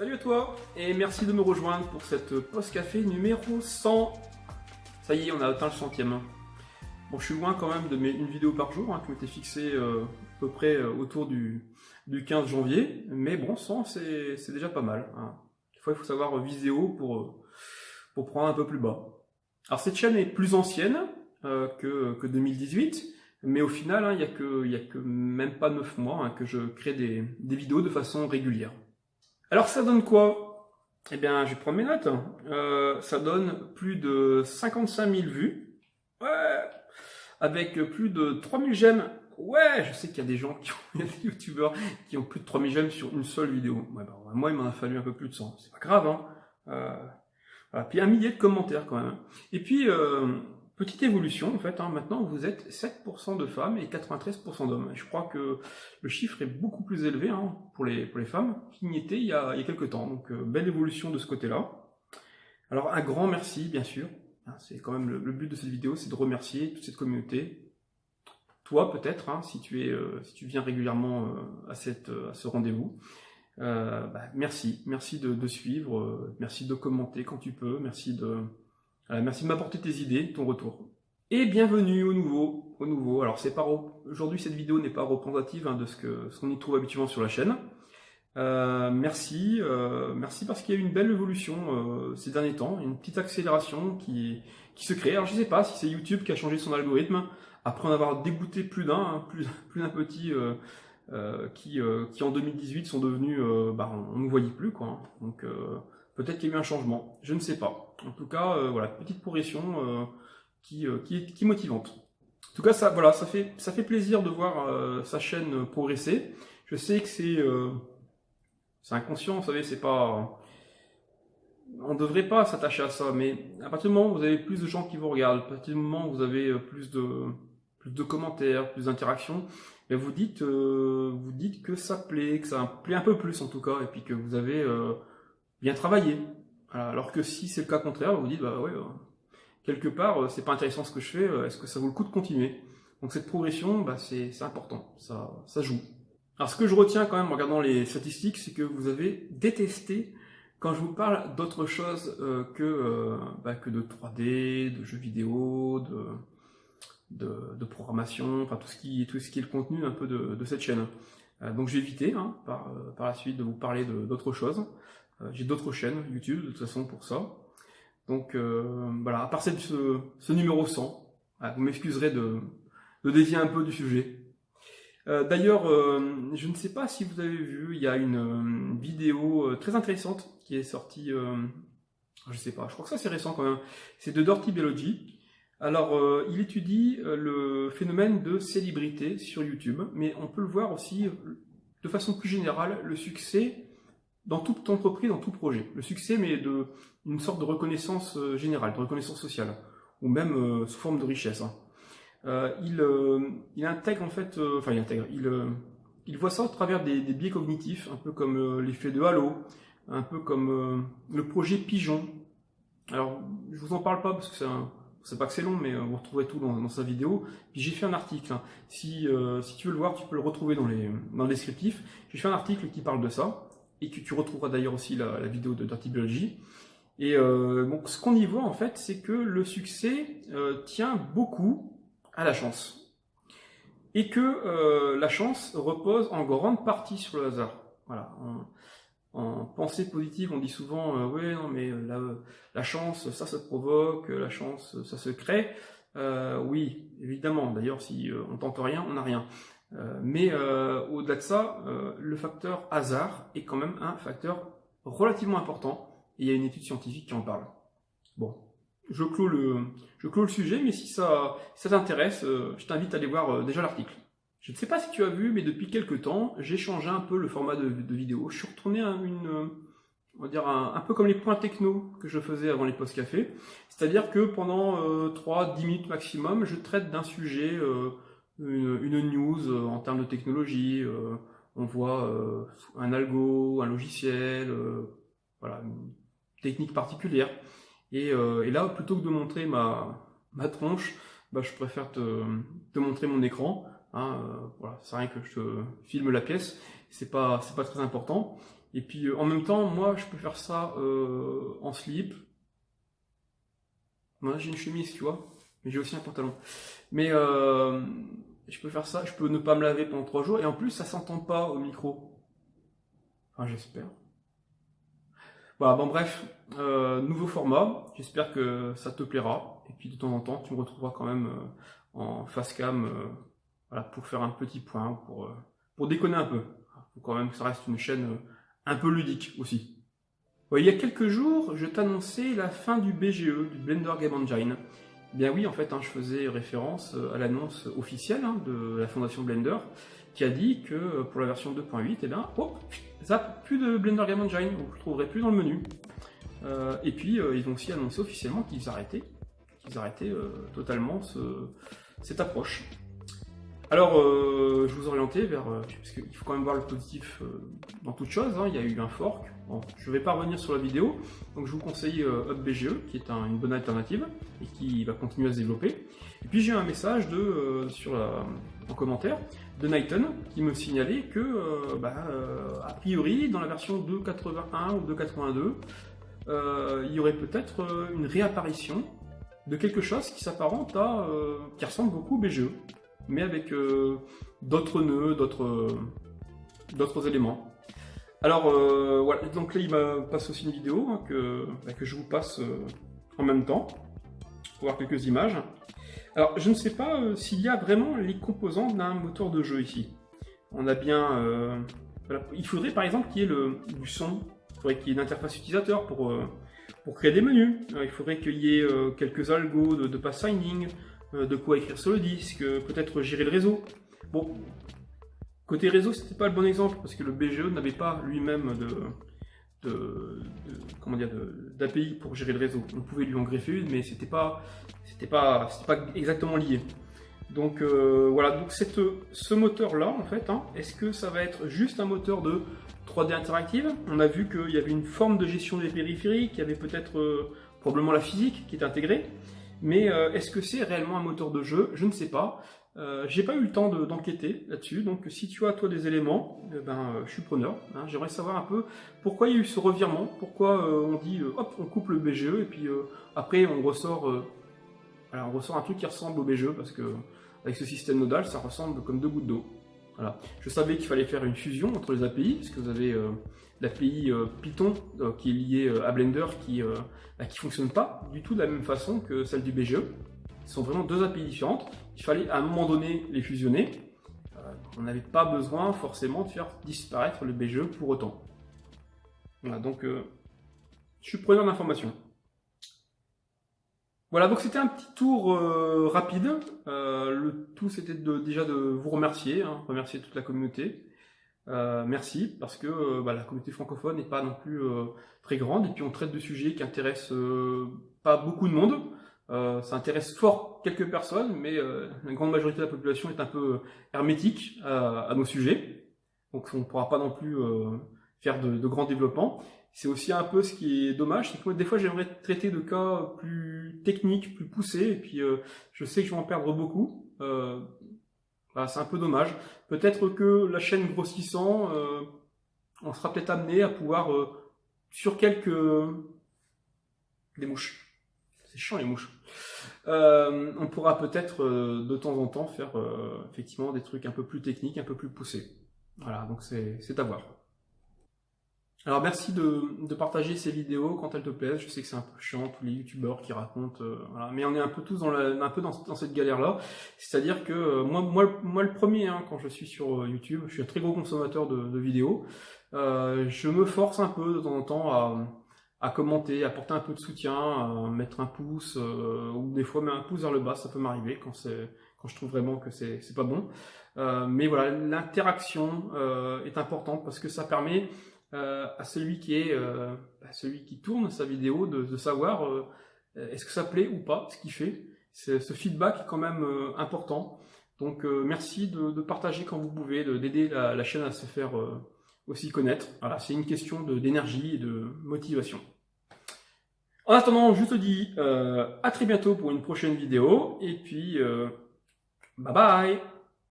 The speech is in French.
Salut à toi et merci de me rejoindre pour cette pause café numéro 100. Ça y est, on a atteint le 100e. Bon, je suis loin quand même de mes une vidéo par jour qui m'était fixée à peu près autour du 15 janvier. Mais bon, 100 c'est déjà pas mal. Des fois, il faut savoir viser haut pour prendre un peu plus bas. Alors cette chaîne est plus ancienne que 2018. Mais au final, il n'y a que même pas 9 mois que je crée des vidéos de façon régulière. Alors ça donne quoi? Eh bien, je vais prendre mes notes. Ça donne plus de 55 000 vues. Ouais. Avec plus de 3000 j'aime. Ouais, je sais qu'il y a des gens il y a des youtubeurs qui ont plus de 3000 j'aime sur une seule vidéo. Ouais, bah, moi, il m'en a fallu un peu plus de 100. C'est pas grave, hein. Voilà. Puis un millier de commentaires quand même. Et puis, petite évolution en fait, maintenant vous êtes 7% de femmes et 93% d'hommes. Je crois que le chiffre est beaucoup plus élevé pour les femmes qu'il n'y était il y a quelques temps. Donc belle évolution de ce côté-là. Alors un grand merci bien sûr. C'est quand même le but de cette vidéo, c'est de remercier toute cette communauté. Toi peut-être, si tu viens régulièrement à ce rendez-vous. Merci de suivre, merci de commenter quand tu peux, merci de m'apporter tes idées, ton retour. Et bienvenue au nouveau. Alors aujourd'hui cette vidéo n'est pas représentative de ce qu'on y trouve habituellement sur la chaîne. Merci parce qu'il y a eu une belle évolution ces derniers temps, une petite accélération qui se crée. Alors je sais pas si c'est YouTube qui a changé son algorithme après en avoir dégoûté plus d'un petit qui en 2018 sont devenus, on ne voyait plus quoi. Donc peut-être qu'il y a eu un changement, je ne sais pas. En tout cas, voilà, petite progression qui est motivante. En tout cas, ça fait plaisir de voir sa chaîne progresser. Je sais que c'est inconscient, vous savez, c'est pas... On ne devrait pas s'attacher à ça, mais à partir du moment où vous avez plus de gens qui vous regardent, à partir du moment où vous avez plus de commentaires, plus d'interactions, vous dites que ça plaît, que ça plaît un peu plus en tout cas, et puis que vous avez bien travaillé. Voilà. Alors que si c'est le cas contraire, vous dites, quelque part, c'est pas intéressant ce que je fais, est-ce que ça vaut le coup de continuer? Donc cette progression, c'est important, ça joue. Alors ce que je retiens quand même en regardant les statistiques, c'est que vous avez détesté quand je vous parle d'autre chose que de 3D, de jeux vidéo, de programmation, enfin tout ce qui est le contenu un peu de cette chaîne. Donc j'ai évité par la suite de vous parler d'autre chose. J'ai d'autres chaînes YouTube de toute façon pour ça. Donc voilà, à part ce numéro 100, vous m'excuserez de dévier un peu du sujet. D'ailleurs, je ne sais pas si vous avez vu, il y a une vidéo très intéressante qui est sortie, je sais pas, je crois que ça c'est récent quand même, c'est de Dirty Biology. Alors, il étudie le phénomène de célébrité sur YouTube, mais on peut le voir aussi de façon plus générale, le succès dans toute entreprise, dans tout projet. Le succès, mais une sorte de reconnaissance générale, de reconnaissance sociale, ou même sous forme de richesse. Il intègre en fait, il voit ça au travers des biais cognitifs, un peu comme l'effet de halo, un peu comme le projet Pigeon. Alors, je vous en parle pas parce que c'est pas que c'est long, mais vous retrouverez tout dans sa vidéo. Puis j'ai fait un article. Si tu veux le voir, tu peux le retrouver dans le descriptif. J'ai fait un article qui parle de ça et que tu retrouveras d'ailleurs aussi la vidéo de Dirty Biology. Et donc, ce qu'on y voit en fait, c'est que le succès tient beaucoup à la chance. Et que la chance repose en grande partie sur le hasard. Voilà. En pensée positive, on dit souvent ouais, non, mais la chance, ça se provoque, la chance, ça se crée. Oui, évidemment. D'ailleurs, si on tente rien, on n'a rien. Mais au-delà de ça, le facteur hasard est quand même un facteur relativement important. Et il y a une étude scientifique qui en parle. Bon. Je clôt le sujet, mais si ça t'intéresse, je t'invite à aller voir déjà l'article. Je ne sais pas si tu as vu, mais depuis quelques temps, j'ai changé un peu le format de vidéo. Je suis retourné à on va dire un peu comme les points techno que je faisais avant les pauses café. C'est-à-dire que pendant 3-10 minutes maximum, je traite d'un sujet, une news en termes de technologie. On voit un algo, un logiciel, voilà, une technique particulière. Et là, plutôt que de montrer ma tronche, je préfère te montrer mon écran. Voilà, c'est rien que je te filme la pièce, c'est pas très important. Et puis en même temps, moi je peux faire ça en slip. Moi j'ai une chemise, tu vois, mais j'ai aussi un pantalon. Mais je peux faire ça, je peux ne pas me laver pendant 3 jours, et en plus ça s'entend pas au micro. Enfin j'espère. Voilà, bon bref, nouveau format, j'espère que ça te plaira. Et puis de temps en temps, tu me retrouveras quand même en face cam, voilà, pour faire un petit point, pour déconner un peu. Il faut quand même que ça reste une chaîne un peu ludique aussi. Ouais, il y a quelques jours, je t'annonçais la fin du BGE, du Blender Game Engine. Eh bien oui, en fait, je faisais référence à l'annonce officielle de la fondation Blender, qui a dit que pour la version 2.8, eh bien, hop, zap, plus de Blender Game Engine, vous ne le trouverez plus dans le menu. Et puis, ils ont aussi annoncé officiellement qu'ils arrêtaient totalement cette approche. Alors, je vous orientais vers, parce qu'il faut quand même voir le positif dans toute chose, il y a eu un fork. Bon, je ne vais pas revenir sur la vidéo, donc je vous conseille UpBGE, qui est une bonne alternative, et qui va continuer à se développer. Et puis j'ai eu un message en commentaire de Nighton, qui me signalait que, a priori, dans la version 2.81 ou 2.82, il y aurait peut-être une réapparition de quelque chose qui s'apparente qui ressemble beaucoup au BGE, mais avec d'autres nœuds, d'autres éléments. Alors voilà, donc là il me passe aussi une vidéo que je vous passe en même temps, pour voir quelques images. Alors je ne sais pas s'il y a vraiment les composants d'un moteur de jeu ici. On a bien... voilà. Il faudrait par exemple qu'il y ait du son, il faudrait qu'il y ait une interface utilisateur pour créer des menus. Il faudrait qu'il y ait quelques algos de pathfinding, de quoi écrire sur le disque, peut-être gérer le réseau. Bon, côté réseau, c'était pas le bon exemple parce que le BGE n'avait pas lui-même d'API pour gérer le réseau. On pouvait lui en greffer une, mais c'était pas exactement lié. Donc voilà, donc ce moteur-là, en fait, est-ce que ça va être juste un moteur de 3D interactive? On a vu qu'il y avait une forme de gestion des périphériques, il y avait peut-être probablement la physique qui est intégrée. Mais est-ce que c'est réellement un moteur de jeu? Je ne sais pas. J'ai pas eu le temps d'enquêter là-dessus, donc si tu as toi des éléments, je suis preneur. J'aimerais savoir un peu pourquoi il y a eu ce revirement, pourquoi on dit hop, on coupe le BGE et puis après on ressort un truc qui ressemble au BGE parce que avec ce système nodal, ça ressemble comme 2 gouttes d'eau. Voilà. Je savais qu'il fallait faire une fusion entre les API, parce que vous avez l'API Python qui est liée à Blender qui fonctionne pas du tout de la même façon que celle du BGE. Ce sont vraiment 2 API différentes. Il fallait à un moment donné les fusionner. On n'avait pas besoin forcément de faire disparaître le BGE pour autant. Voilà, donc je suis preneur d'informations. Voilà, donc c'était un petit tour rapide. Le tout c'était déjà de vous remercier, remercier toute la communauté. Merci, parce que la communauté francophone n'est pas non plus très grande, et puis on traite de sujets qui intéressent pas beaucoup de monde. Ça intéresse fort quelques personnes, mais la grande majorité de la population est un peu hermétique à nos sujets. Donc on ne pourra pas non plus faire de grands développements. C'est aussi un peu ce qui est dommage, c'est que des fois j'aimerais traiter de cas plus techniques, plus poussés, et puis je sais que je vais en perdre beaucoup. C'est un peu dommage. Peut-être que la chaîne grossissant, on sera peut-être amené à pouvoir, sur des mouches. C'est chiant les mouches. On pourra peut-être de temps en temps faire effectivement des trucs un peu plus techniques, un peu plus poussés. Voilà, donc c'est à voir. Alors merci de partager ces vidéos quand elles te plaisent. Je sais que c'est un peu chiant, tous les youtubeurs qui racontent, voilà. Mais on est un peu tous dans cette galère-là. C'est-à-dire que moi le premier, quand je suis sur YouTube, je suis un très gros consommateur de vidéos. Je me force un peu de temps en temps à commenter, à apporter un peu de soutien, à mettre un pouce, ou des fois même un pouce vers le bas, ça peut m'arriver quand je trouve vraiment que c'est pas bon. Mais voilà, l'interaction est importante parce que ça permet à celui qui tourne sa vidéo de savoir est-ce que ça plaît ou pas ce qu'il fait. Ce feedback est quand même important. Donc merci de partager quand vous pouvez, d'aider la chaîne à se faire aussi connaître. Voilà, c'est une question d'énergie et de motivation. En attendant, je te dis à très bientôt pour une prochaine vidéo et puis bye bye.